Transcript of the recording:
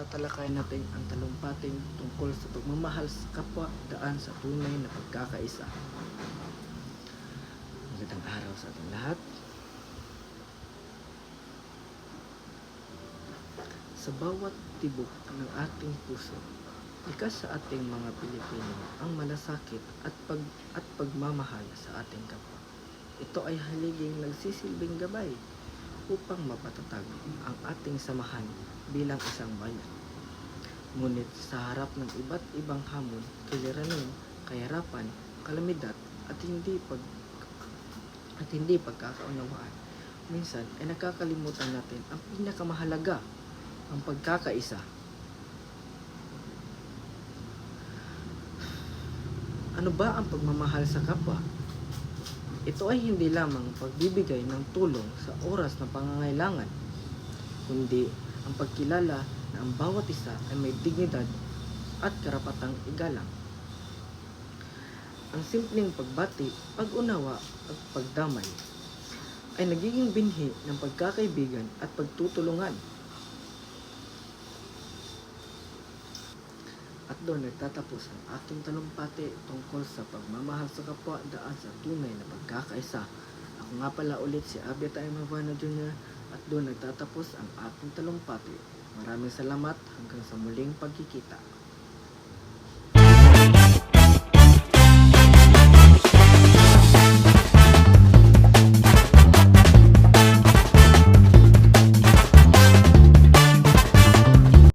tatalakayin natin ang talumpatin tungkol sa pagmamahal sa kapwa daan sa tunay na pagkakaisa. Magandang araw sa ating lahat. Sa bawat tibok ng ating puso, likas sa ating mga Pilipino ang malasakit at pagmamahal sa ating kapwa. Ito ay haliging nagsisilbing gabay upang mapatatag ang ating samahan bilang isang bayan. Ngunit sa harap ng iba't ibang hamon, kiliranin, kahirapan, kalamidad at hindi pagkakaunawaan, minsan ay nakakalimutan natin ang pinakamahalaga, ang pagkakaisa. Ano ba ang pagmamahal sa kapwa? Ito ay hindi lamang pagbibigay ng tulong sa oras ng pangangailangan, kundi ang pagkilala na ang bawat isa ay may dignidad at karapatang igalang. Ang simpleng pagbati, pag-unawa at pagdamay ay nagiging binhi ng pagkakaibigan at pagtutulungan. At doon nagtatapos ang aking talumpati tungkol sa pagmamahal sa kapwa daan sa tunay na pagkakaisa. Ako nga pala ulit si Abiata Mavana Jr. at doon nagtatapos ang aking talumpati. Maraming salamat hanggang sa muling pagkikita.